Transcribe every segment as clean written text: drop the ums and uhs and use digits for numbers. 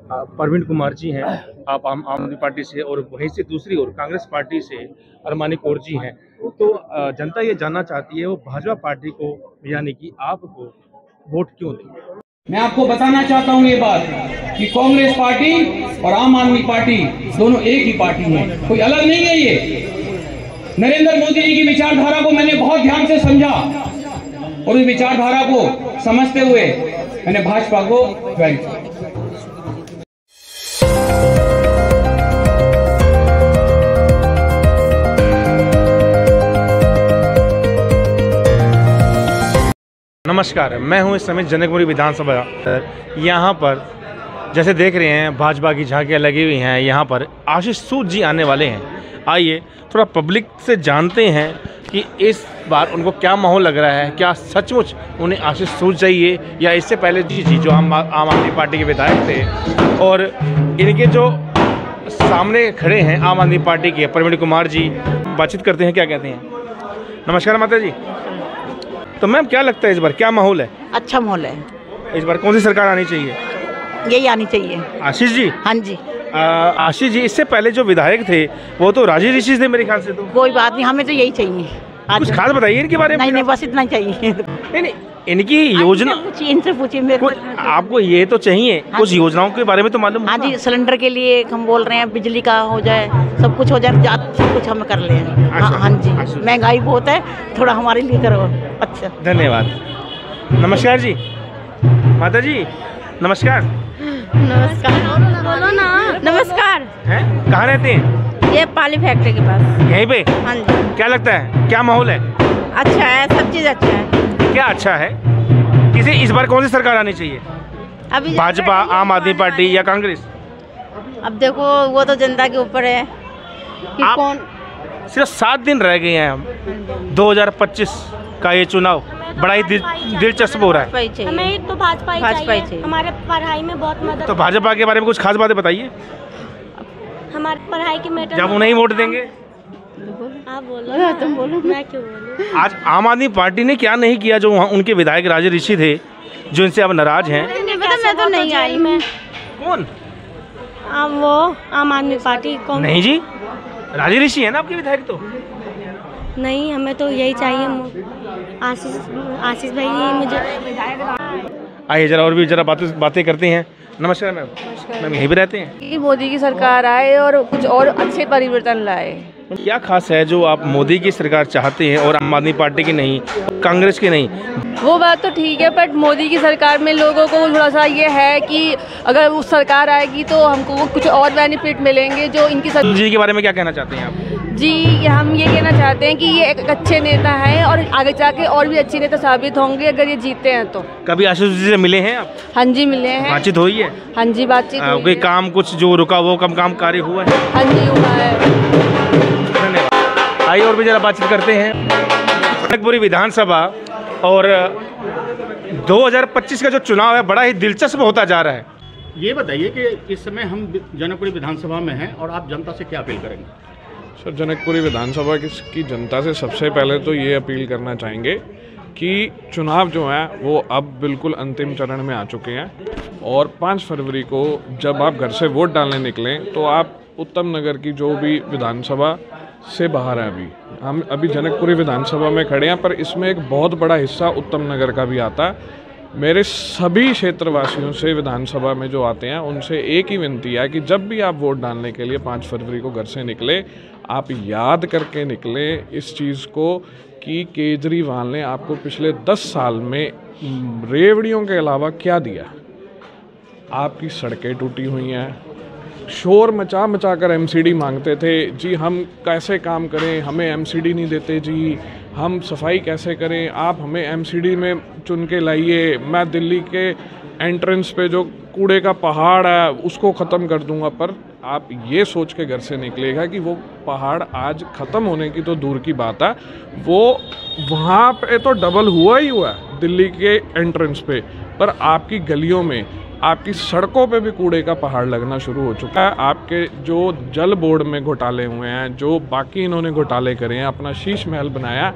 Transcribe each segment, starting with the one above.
परवीन कुमार जी हैं, आप आम आदमी पार्टी से, और वहीं से दूसरी ओर कांग्रेस पार्टी से अरमानी कौर जी हैं। तो जनता ये जानना चाहती है वो भाजपा पार्टी को यानी कि आपको वोट क्यों दें। मैं आपको बताना चाहता हूं ये बात कि कांग्रेस पार्टी और आम आदमी पार्टी दोनों एक ही पार्टी है, कोई अलग नहीं है। ये नरेंद्र मोदी जी की विचारधारा को मैंने बहुत ध्यान से समझा और इस विचारधारा को समझते हुए मैंने भाजपा को ज्वाइन किया। नमस्कार, मैं हूं इस समय जनकपुरी विधानसभा। यहां पर जैसे देख रहे हैं भाजपा की झांकियां लगी हुई हैं। यहां पर आशीष सूद जी आने वाले हैं। आइए थोड़ा पब्लिक से जानते हैं कि इस बार उनको क्या माहौल लग रहा है, क्या सचमुच उन्हें आशीष सूद चाहिए या इससे पहले जी जो आम आदमी पार्टी के विधायक थे और इनके जो सामने खड़े हैं आम आदमी पार्टी के परवीन कुमार जी। बातचीत करते हैं, क्या कहते हैं। नमस्कार माता जी। तो मैम क्या लगता है इस बार क्या माहौल है। अच्छा माहौल है। इस बार कौन सी सरकार आनी चाहिए। यही आनी चाहिए। आशीष जी। हाँ जी। आशीष जी, इससे पहले जो विधायक थे वो तो राजी ऋषि थे मेरे ख्याल से। तो कोई बात नहीं, हमें तो यही चाहिए। कुछ खास बताइए इनके बारे में। नहीं, बस इतना चाहिए। नहीं, इनकी योजना इनसे पूछिए मेरे को। आपको ये तो चाहिए। हाँ, कुछ योजनाओं के बारे में तो मालूम। हाँ जी, सिलेंडर के लिए हम बोल रहे हैं, बिजली का हो जाए, सब कुछ हो जाए, सब कुछ हम कर लें। हाँ जी, महंगाई बहुत है, थोड़ा हमारे लिए करो। अच्छा, धन्यवाद। नमस्कार जी। माता जी नमस्कार। नमस्कार। बोलो ना। नमस्कार। हैं, कहाँ रहते हैं। ये पाली फैक्ट्री के पास। यहीं पे। हाँ जी। क्या लगता है क्या माहौल है। अच्छा है, सब चीज़ अच्छा है। क्या अच्छा है। किसी इस बार कौन सी सरकार आनी चाहिए। अभी भाजपा, आम आदमी पार्टी या कांग्रेस। अब देखो वो तो जनता के ऊपर है कि कौन। सिर्फ 7 दिन रह गए हैं 2025 का ये चुनाव। बड़ा ही दिलचस्प हो रहा है। हमें तो भाजपा ही चाहिए। हमारे पढ़ाई में बहुत मदद। तो भाजपा के बारे में कुछ खास बातें बताइए। हमारी पढ़ाई की मैटर। जब उन्हें वोट देंगे। आप बोलो। तुम बोलो, मैं क्यों बोलूं। आज आम आदमी पार्टी ने क्या नहीं किया जो वहाँ उनके विधायक राजे ऋषि थे जो इनसे अब नाराज हैं। मैं तो नहीं आई। मैं कौन। वो आम आदमी पार्टी कौन। नहीं जी, राजे ऋषि है ना आपके विधायक। तो नहीं, हमें तो यही चाहिए। आशीष भाई मुझे। आइए जरा और भी जरा बातें करते हैं। नमस्कार मैम। मैम यहीं पे रहते हैं। मोदी की सरकार आए और कुछ और अच्छे परिवर्तन लाए। क्या खास है जो आप मोदी की सरकार चाहते हैं और आम आदमी पार्टी की नहीं, कांग्रेस की नहीं। वो बात तो ठीक है, बट मोदी की सरकार में लोगों को थोड़ा सा ये है कि अगर वो सरकार आएगी तो हमको कुछ और बेनिफिट मिलेंगे जो इनकी जी के बारे में क्या कहना चाहते हैं आप। जी, हम ये कहना चाहते हैं कि ये एक अच्छे नेता हैं और आगे जाके और भी अच्छे नेता साबित होंगे अगर ये जीते हैं तो। कभी आशीष जी से मिले हैं आप। हाँ जी, मिले हैं। बातचीत हुई है। हाँ जी, बातचीत हुई कोई है। काम कुछ जो रुका वो काम कार्य हुआ है। हाँ जी, हुआ है। धन्यवाद। आइए और भी जरा बातचीत करते हैं। जनकपुरी विधानसभा और 2025 का जो चुनाव है बड़ा ही दिलचस्प होता जा रहा है। ये बताइए कि इस समय हम जनकपुरी विधानसभा में हैं और आप जनता से क्या अपील करेंगे। सर, जनकपुरी विधानसभा की जनता से सबसे पहले तो ये अपील करना चाहेंगे कि चुनाव जो है वो अब बिल्कुल अंतिम चरण में आ चुके हैं और 5 फरवरी को जब आप घर से वोट डालने निकलें तो आप उत्तम नगर की जो भी विधानसभा से बाहर है, हम अभी जनकपुरी विधानसभा में खड़े हैं, पर इसमें एक बहुत बड़ा हिस्सा उत्तम नगर का भी आता है। मेरे सभी क्षेत्रवासियों से विधानसभा में जो आते हैं उनसे एक ही विनती है कि जब भी आप वोट डालने के लिए 5 फरवरी को घर से निकले, आप याद करके निकले इस चीज़ को कि केजरीवाल ने आपको पिछले 10 साल में रेवड़ियों के अलावा क्या दिया। आपकी सड़कें टूटी हुई हैं, शोर मचा कर एमसीडी मांगते थे जी, हम कैसे काम करें, हमें एमसीडी नहीं देते जी, हम सफाई कैसे करें, आप हमें एमसीडी में चुन के लाइए, मैं दिल्ली के एंट्रेंस पे जो कूड़े का पहाड़ है उसको ख़त्म कर दूंगा। पर आप ये सोच के घर से निकलेगा कि वो पहाड़ आज ख़त्म होने की तो दूर की बात है, वो वहाँ पे तो डबल हुआ ही हुआ है दिल्ली के एंट्रेंस पे, पर आपकी गलियों में, आपकी सड़कों पे भी कूड़े का पहाड़ लगना शुरू हो चुका है। आपके जो जल बोर्ड में घोटाले हुए हैं, जो बाकी इन्होंने घोटाले करे हैं, अपना शीश महल बनाया,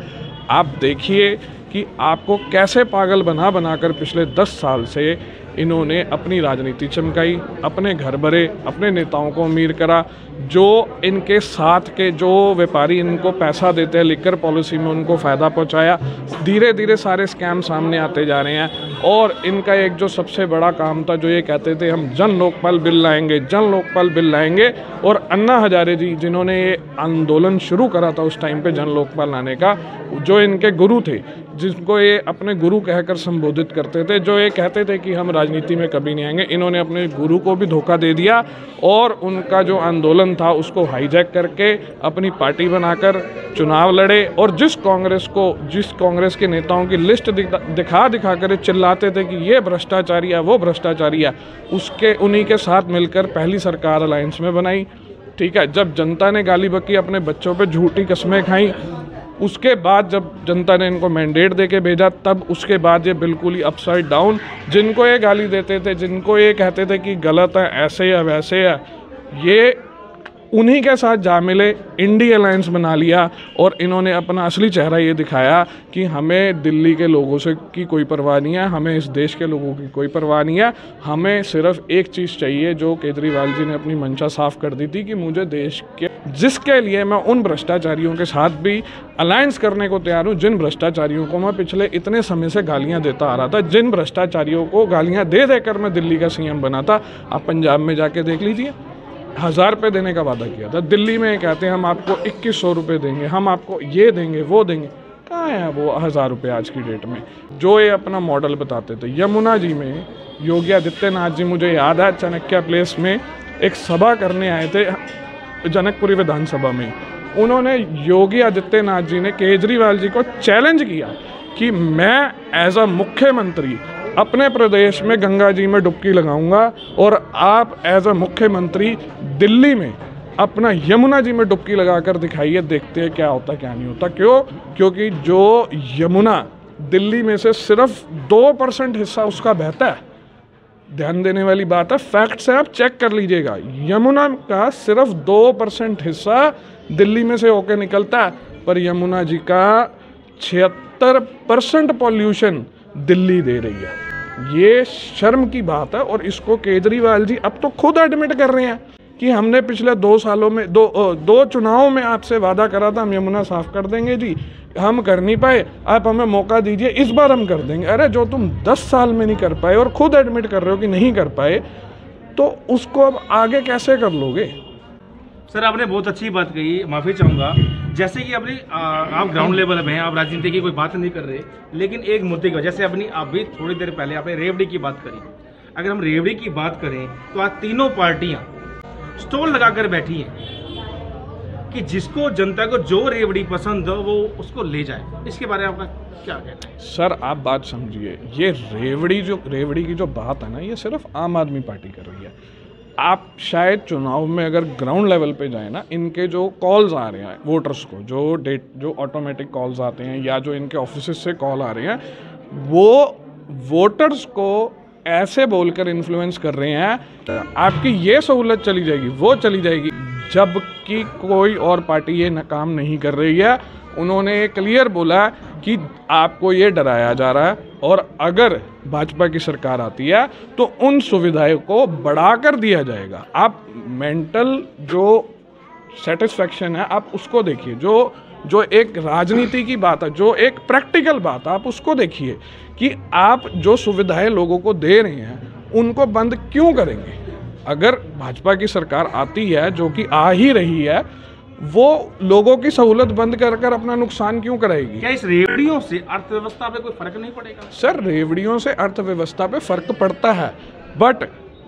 आप देखिए कि आपको कैसे पागल बना कर पिछले 10 साल से इन्होंने अपनी राजनीति चमकाई, अपने घर भरे, अपने नेताओं को अमीर करा, जो इनके साथ के जो व्यापारी इनको पैसा देते हैं लिकर पॉलिसी में उनको फ़ायदा पहुंचाया। धीरे धीरे सारे स्कैम सामने आते जा रहे हैं और इनका एक जो सबसे बड़ा काम था, जो ये कहते थे हम जन लोकपाल बिल लाएंगे, जन लोकपाल बिल लाएंगे, और अन्ना हजारे जी जिन्होंने ये आंदोलन शुरू करा था उस टाइम पे जन लोकपाल लाने का, जो इनके गुरु थे, जिनको ये अपने गुरु कहकर संबोधित करते थे, जो ये कहते थे कि हम राजनीति में कभी नहीं आएंगे, इन्होंने अपने गुरु को भी धोखा दे दिया और उनका जो आंदोलन था उसको हाईजैक करके अपनी पार्टी बनाकर चुनाव लड़े। और जिस कांग्रेस के नेताओं की लिस्ट दिखा कर चिल्लाते थे कि ये भ्रष्टाचारी है, वो भ्रष्टाचारी है, उन्हीं के साथ मिलकर पहली सरकार अलायंस में बनाई। ठीक है, जब जनता ने गाली बकी, अपने बच्चों पे झूठी कस्में खाई, उसके बाद जब जनता ने इनको मैंडेट देके भेजा, तब उसके बाद ये बिल्कुल ही अपसाइड डाउन, जिनको ये गाली देते थे, जिनको ये कहते थे कि गलत है, ऐसे है, वैसे है, ये उन्हीं के साथ जा मिले, इंडी अलायंस बना लिया और इन्होंने अपना असली चेहरा ये दिखाया कि हमें दिल्ली के लोगों से की कोई परवाह नहीं है, हमें इस देश के लोगों की कोई परवाह नहीं है, हमें सिर्फ एक चीज़ चाहिए जो केजरीवाल जी ने अपनी मंशा साफ कर दी थी कि मुझे देश के, जिसके लिए मैं उन भ्रष्टाचारियों के साथ भी अलायंस करने को तैयार हूँ, जिन भ्रष्टाचारियों को मैं पिछले इतने समय से गालियाँ देता आ रहा था, जिन भ्रष्टाचारियों को गालियाँ दे देकर मैं दिल्ली का सीएम बना था। आप पंजाब में जाके देख लीजिए, 1000 रुपये देने का वादा किया था, दिल्ली में कहते हैं हम आपको 2100 रुपये देंगे, हम आपको ये देंगे, वो देंगे। कहाँ है वो 1000 रुपये आज की डेट में? जो ये अपना मॉडल बताते थे। यमुना जी में योगी आदित्यनाथ जी, मुझे याद है, चाणक्य प्लेस में एक सभा करने आए थे जनकपुरी विधानसभा में। उन्होंने योगी आदित्यनाथ जी ने केजरीवाल जी को चैलेंज किया कि मैं एज अ मुख्यमंत्री अपने प्रदेश में गंगा जी में डुबकी लगाऊंगा और आप एज अ मुख्यमंत्री दिल्ली में अपना यमुना जी में डुबकी लगाकर दिखाइए, देखते हैं क्या होता क्या नहीं होता। क्यों? क्योंकि जो यमुना दिल्ली में से सिर्फ 2% हिस्सा उसका बहता है। ध्यान देने वाली बात है, फैक्ट्स है, आप चेक कर लीजिएगा। यमुना का सिर्फ 2% हिस्सा दिल्ली में से होकर निकलता है, पर यमुना जी का 76% पॉल्यूशन दिल्ली दे रही है। ये शर्म की बात है और इसको केजरीवाल जी अब तो खुद एडमिट कर रहे हैं कि हमने पिछले 2 सालों में दो चुनावों में आपसे वादा करा था हम यमुना साफ कर देंगे जी, हम कर नहीं पाए, आप हमें मौका दीजिए, इस बार हम कर देंगे। अरे जो तुम 10 साल में नहीं कर पाए और खुद एडमिट कर रहे हो कि नहीं कर पाए, तो उसको अब आगे कैसे कर लोगे? सर आपने बहुत अच्छी बात कही, माफ़ी चाहूँगा। जैसे कि अपनी आप ग्राउंड लेवल में हैं, आप राजनीति की कोई बात नहीं कर रहे, लेकिन एक मुद्दे की वजह से अपनी अभी थोड़ी देर पहले आपने रेवड़ी की बात करी। अगर हम रेवड़ी की बात करें तो आज तीनों पार्टियां स्टॉल लगाकर बैठी हैं कि जिसको जनता को जो रेवड़ी पसंद हो वो उसको ले जाए। इसके बारे में आपका क्या कहना है? सर आप बात समझिए, ये रेवड़ी की जो बात है ना, ये सिर्फ आम आदमी पार्टी कर रही है। आप शायद चुनाव में अगर ग्राउंड लेवल पे जाए ना, इनके जो कॉल्स आ रहे हैं वोटर्स को, जो ऑटोमेटिक कॉल्स आते हैं या जो इनके ऑफिस से कॉल आ रहे हैं, वो वोटर्स को ऐसे बोलकर इन्फ्लुएंस कर रहे हैं आपकी ये सहूलत चली जाएगी, वो चली जाएगी, जबकि कोई और पार्टी ये काम नहीं कर रही है। उन्होंने क्लियर बोला कि आपको ये डराया जा रहा है और अगर भाजपा की सरकार आती है तो उन सुविधाओं को बढ़ाकर दिया जाएगा। आप मेंटल जो सेटिस्फैक्शन है आप उसको देखिए, जो एक राजनीति की बात है, जो एक प्रैक्टिकल बात है, आप उसको देखिए कि आप जो सुविधाएं लोगों को दे रहे हैं उनको बंद क्यों करेंगे? अगर भाजपा की सरकार आती है, जो कि आ ही रही है, वो लोगों की सहूलत बंद कर अपना नुकसान क्यों कराएगी? क्या इस रेवड़ियों से अर्थव्यवस्था पे कोई फर्क नहीं पड़ेगा? सर रेवड़ियों से अर्थव्यवस्था पे फर्क पड़ता है, बट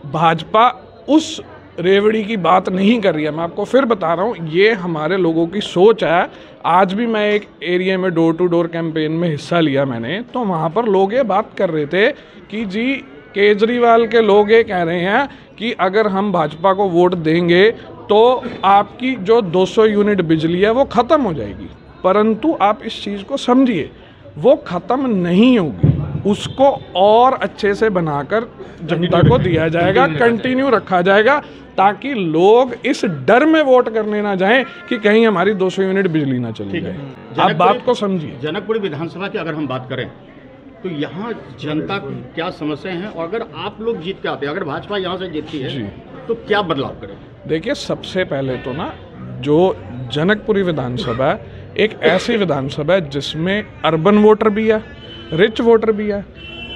भाजपा उस रेवड़ी की बात नहीं कर रही है। मैं आपको फिर बता रहा हूँ, ये हमारे लोगों की सोच है। आज भी मैं एक एरिया में डोर टू डोर कैंपेन में हिस्सा लिया मैंने, तो वहाँ पर लोग ये बात कर रहे थे कि जी केजरीवाल के लोग ये कह रहे हैं कि अगर हम भाजपा को वोट देंगे तो आपकी जो 200 यूनिट बिजली है वो ख़त्म हो जाएगी। परंतु आप इस चीज़ को समझिए, वो ख़त्म नहीं होगी, उसको और अच्छे से बनाकर जनता को दिया जाएगा, कंटिन्यू रखा जाएगा, ताकि लोग इस डर में वोट करने ना जाएं कि कहीं हमारी 200 यूनिट बिजली ना चली जाए। आप बात को समझिए। जनकपुरी विधानसभा की अगर हम बात करें तो यहाँ जनता की क्या समस्या है, और अगर आप लोग जीत के आते हैं, अगर भाजपा यहाँ से जीतती है तो क्या बदलाव करें? देखिए, सबसे पहले तो ना, जो जनकपुरी विधानसभा है, एक ऐसी विधानसभा है जिसमें अर्बन वोटर भी है, रिच वोटर भी है,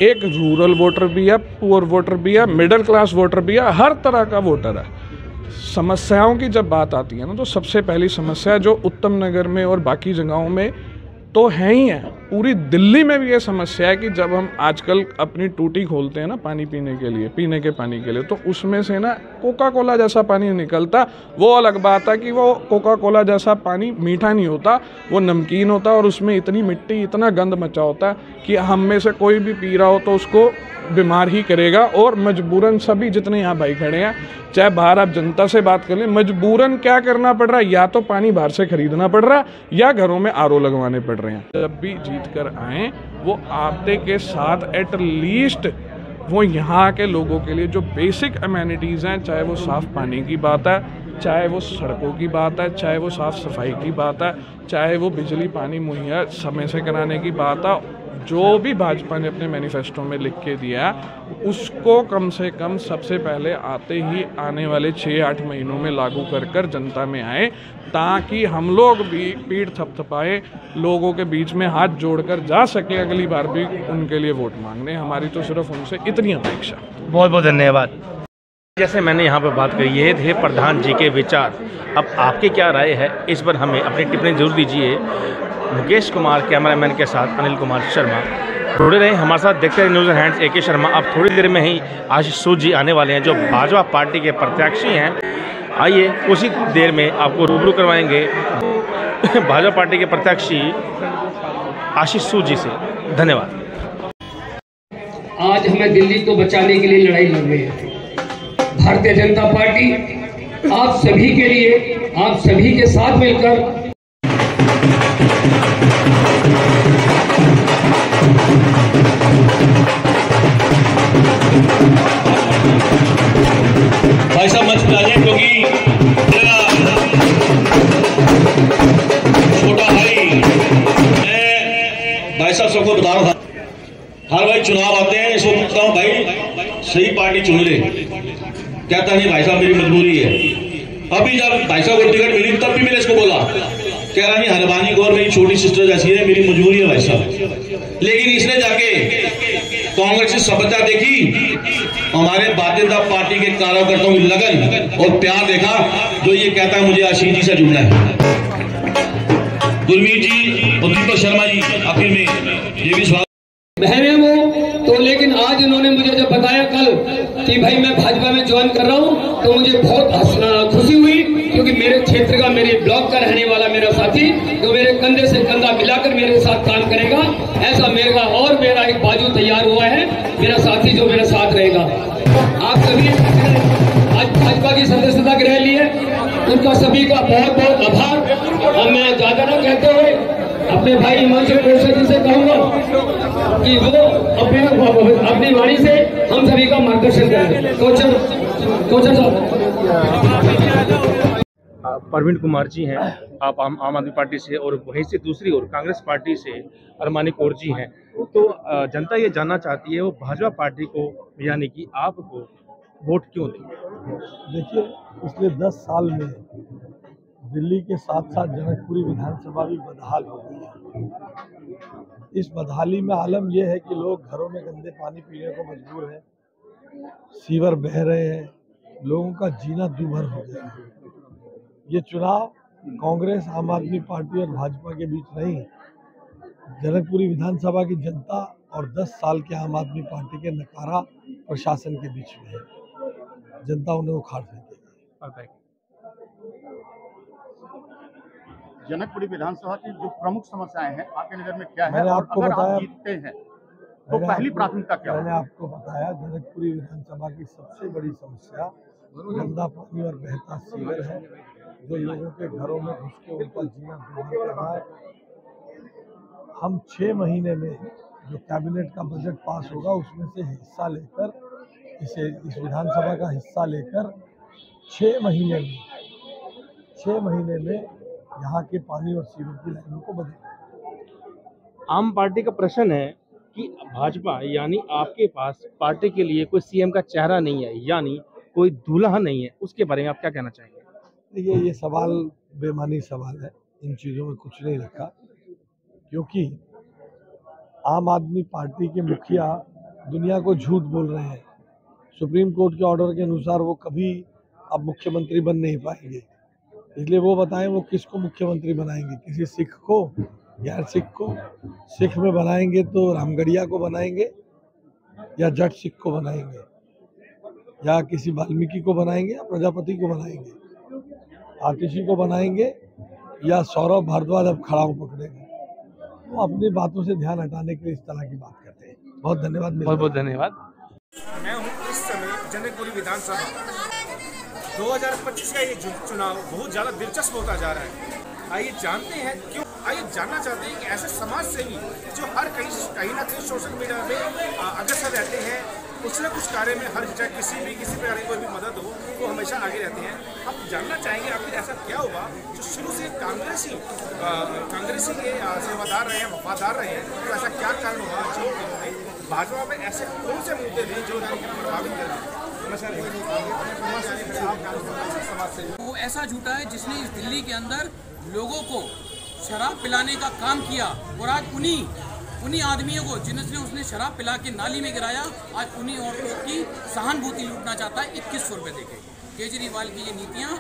एक रूरल वोटर भी है, पुअर वोटर भी है, मिडिल क्लास वोटर भी है, हर तरह का वोटर है। समस्याओं की जब बात आती है ना, तो सबसे पहली समस्या जो उत्तम नगर में और बाकी जगहों में तो है ही है, पूरी दिल्ली में भी ये समस्या है कि जब हम आजकल अपनी टूटी खोलते हैं ना पानी पीने के लिए, पीने के पानी के लिए, तो उसमें से ना कोका कोला जैसा पानी निकलता। वो अलग बात है कि वो कोका कोला जैसा पानी मीठा नहीं होता, वो नमकीन होता, और उसमें इतनी मिट्टी, इतना गंद मचा होता है कि हम में से कोई भी पी रहा हो तो उसको बीमार ही करेगा। और मजबूरन सभी जितने यहाँ भाई खड़े हैं, चाहे बाहर आप जनता से बात कर लें, मजबूरन क्या करना पड़ रहा है, या तो पानी बाहर से खरीदना पड़ रहा है या घरों में आरओ लगवाने पड़ रहे हैं। जब भी जीत कर आए वो आपते के साथ एट लीस्ट वो यहाँ के लोगों के लिए जो बेसिक अमेनिटीज़ हैं, चाहे वो साफ़ पानी की बात है, चाहे वो सड़कों की बात है, चाहे वो साफ़ सफाई की बात है, चाहे वो बिजली पानी मुहैया समय से कराने की बात है, जो भी भाजपा ने अपने मैनिफेस्टो में लिख के दिया, उसको कम से कम सबसे पहले आते ही आने वाले 6-8 महीनों में लागू कर जनता में आए, ताकि हम लोग भी पीठ थपथपाए, लोगों के बीच में हाथ जोड़कर जा सके अगली बार भी उनके लिए वोट मांगने। हमारी तो सिर्फ उनसे इतनी अपेक्षा। बहुत बहुत धन्यवाद। जैसे मैंने यहाँ पर बात करी, ये थे प्रधान जी के विचार। अब आपकी क्या राय है इस पर हमें अपनी टिप्पणी जरूर दीजिए। मुकेश कुमार कैमरामैन के साथ अनिल कुमार शर्मा, जुड़े रहे हमारे साथ, देखते रहे न्यूज़ हैंड्स AK शर्मा। अब थोड़ी देर में ही आशीष सूद जी आने वाले हैं जो भाजपा पार्टी के प्रत्याशी हैं। आइए उसी देर में आपको रूबरू करवाएंगे भाजपा पार्टी के प्रत्याशी आशीष सूद जी से। धन्यवाद। आज हमें दिल्ली को बचाने के लिए लड़ाई लड़ रही है भारतीय जनता पार्टी। आप सभी के लिए, आप सभी के साथ मिलकर भाई साहब मंच पर आ जाए, क्योंकि छोटा भाई, मैं भाई साहब सबको बता रहा था, हर भाई चुनाव आते हैं, इसको पूछता हूँ भाई सही पार्टी चुन ले, कहता नहीं भाई साहब मेरी मजबूरी है। अभी जब भाई साहब को टिकट मिली तब भी मैंने इसको बोला, कह रहा नहीं हरबानी गौर मेरी छोटी सिस्टर जैसी है, मेरी मजबूरी है भाई साहब। लेकिन इसने जाके कांग्रेस की सभ्यता देखी, हमारे भारतीय जनता पार्टी के कार्यकर्ताओं की लगन और प्यार देखा, जो ये कहता है मुझे आशीष जी से जुड़ना है। गुरमीत जी और दीपक शर्मा जी आखिर में ये भी स्वागत बहने वो तो, लेकिन आज इन्होंने मुझे जब बताया कल कि भाई मैं भाजपा में ज्वाइन कर रहा हूं, तो मुझे बहुत खुशी हुई, क्योंकि मेरे क्षेत्र का, मेरे ब्लॉक का रहने वाला मेरा साथी जो मेरे कंधे से कंधा मिलाकर मेरे साथ काम करेगा, ऐसा मेरा एक बाजू तैयार हुआ है, मेरा साथी जो मेरे साथ रहेगा। आप सभी आज भाजपा की सदस्यता ग्रहण ली है, उनका सभी का बहुत बहुत आभार। और मैं ज्यादा न कहते हुए अपने भाई हिमांशु कोशल जी से कहूंगा कि वो अपनी वाणी से हम सभी का मार्गदर्शन करें। कोचर साहब। प्रवीण कुमार जी हैं, आप आम आदमी पार्टी से, और वहीं से दूसरी ओर कांग्रेस पार्टी से अरमानी कौर जी हैं। तो जनता ये जानना चाहती है वो भाजपा पार्टी को यानी कि आपको वोट क्यों दी? देखिए, पिछले 10 साल में दिल्ली के साथ साथ जनकपुरी विधानसभा भी बदहाल हो गई है। इस बदहाली में आलम यह है कि लोग घरों में गंदे पानी पीने को मजबूर हैं, सीवर बह रहे हैं, लोगों का जीना दूभर हो गया है। ये चुनाव कांग्रेस, आम आदमी पार्टी और भाजपा के बीच नहीं, जनकपुरी विधानसभा की जनता और 10 साल के आम आदमी पार्टी के नकारा प्रशासन के बीच में है। जनता उन्हें उखाड़ फेंकेगी। जनकपुरी विधानसभा की जो प्रमुख समस्याएं हैं आपके नजर में क्या है, मैंने और आपको अगर बताया, आप जीतते हैं तो पहली प्राथमिकता क्या मैंने होगी? आपको बताया, जनकपुरी विधानसभा की सबसे बड़ी समस्या गंदा पानी और बहता सीवर है, जो लोगों के घरों में घुस के उनका जीना दूभर कर रहा है। हम 6 महीने में जो कैबिनेट का बजट पास होगा उसमें से हिस्सा लेकर, इस विधानसभा का हिस्सा लेकर 6 महीने में यहाँ के पानी और सीवर की लाइनों को बदलेंगे। आम पार्टी का प्रश्न है कि भाजपा यानी आपके पास पार्टी के लिए कोई सीएम का चेहरा नहीं है, यानी कोई दूल्हा नहीं है, उसके बारे में आप क्या कहना चाहेंगे? देखिए, ये सवाल बेमानी सवाल है, इन चीज़ों में कुछ नहीं रखा, क्योंकि आम आदमी पार्टी के मुखिया दुनिया को झूठ बोल रहे हैं। सुप्रीम कोर्ट के ऑर्डर के अनुसार वो कभी अब मुख्यमंत्री बन नहीं पाएंगे, इसलिए वो बताएं वो किसको मुख्यमंत्री बनाएंगे, किसी सिख को, गैर सिख को? सिख में बनाएंगे तो रामगढ़िया को बनाएंगे, या जट सिख को बनाएंगे, या किसी वाल्मीकि को बनाएंगे, या प्रजापति को बनाएंगे, आतिशी को बनाएंगे, या सौरभ भारद्वाज अब खड़ाऊ पकड़ेंगे? वो अपनी बातों से ध्यान हटाने के लिए इस तरह की बात करते हैं। बहुत धन्यवाद। बहुत बहुत धन्यवाद। मैं हूँ इस समय जनकपुरी विधानसभा 2025 का ये चुनाव बहुत ज़्यादा दिलचस्प होता जा रहा है। आइए जानते हैं क्यों, आइए जानना चाहते हैं कि ऐसे समाज सेवी जो हर कहीं ना कहीं सोशल मीडिया में अग्रसर रहते हैं, कुछ न कुछ कार्य में हर चाहे किसी प्रकार की कोई भी मदद हो वो हमेशा आगे रहते हैं। हम जानना चाहेंगे आखिर ऐसा क्या हुआ जो शुरू से कांग्रेसी के सेवादार रहे हैं, वफादार रहे हैं, तो ऐसा क्या कारण हुआ जो उन्होंने भाजपा में ऐसे कौन से मुद्दे थे जो प्रभावित कर रहे हैं? वो ऐसा झूठा है जिसने इस दिल्ली के अंदर लोगों को शराब पिलाने का काम किया, और आज उन्हीं आदमियों को जिन्होंने उसने शराब पिला के नाली में गिराया, आज उन्हीं औरतों की सहानुभूति लूटना चाहता है 2100 रुपये देके। केजरीवाल की ये नीतियाँ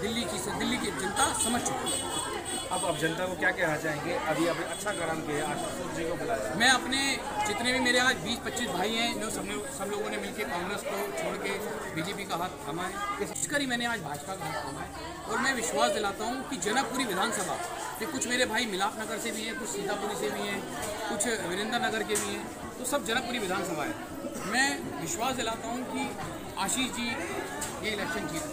दिल्ली की जनता समझ चुकी है। अब जनता को क्या कहना चाहेंगे? अभी आपने अच्छा काम किया, आशीष जी को बुलाया। मैं अपने जितने भी मेरे आज 20-25 भाई हैं, जो सब लोगों ने मिलकर कांग्रेस को छोड़ के बीजेपी का हाथ थामा है, इसकर ही मैंने आज भाजपा का हाथ थामा है। और मैं विश्वास दिलाता हूँ कि जनकपुरी विधानसभा के कुछ मेरे भाई मिलाप नगर से भी हैं, कुछ सीतापुरी से भी हैं, कुछ वीरेंद्र नगर के भी हैं, तो सब जनकपुरी विधानसभा है। मैं विश्वास दिलाता हूँ कि आशीष जी ये इलेक्शन जीत।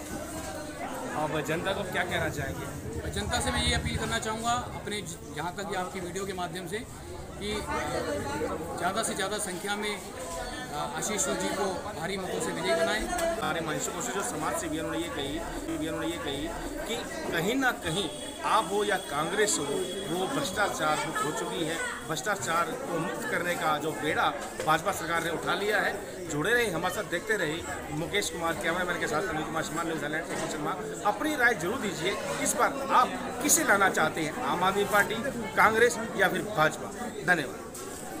अब जनता को क्या कहना चाहेंगे? जनता से मैं ये अपील करना चाहूँगा अपने, जहाँ तक ये आपकी वीडियो के माध्यम से, कि ज़्यादा से ज़्यादा संख्या में आशीष जी को भारी मतों से विजयी बनाएं। हमारे मंचों से जो समाज सेवी उन्होंने ये कही कि कहीं ना कहीं आप हो या कांग्रेस हो, वो भ्रष्टाचार हो चुकी है। भ्रष्टाचार को मुक्त करने का जो बेड़ा भाजपा सरकार ने उठा लिया है। जुड़े रहे, हमारे साथ देखते रहे। मुकेश कुमार कैमरामैन के साथ अनिल कुमार शर्मा, न्यूज़ एलाइट शर्मा। अपनी राय जरूर दीजिए, इस बार आप किसे लाना चाहते हैं, आम आदमी पार्टी, कांग्रेस या फिर भाजपा? धन्यवाद।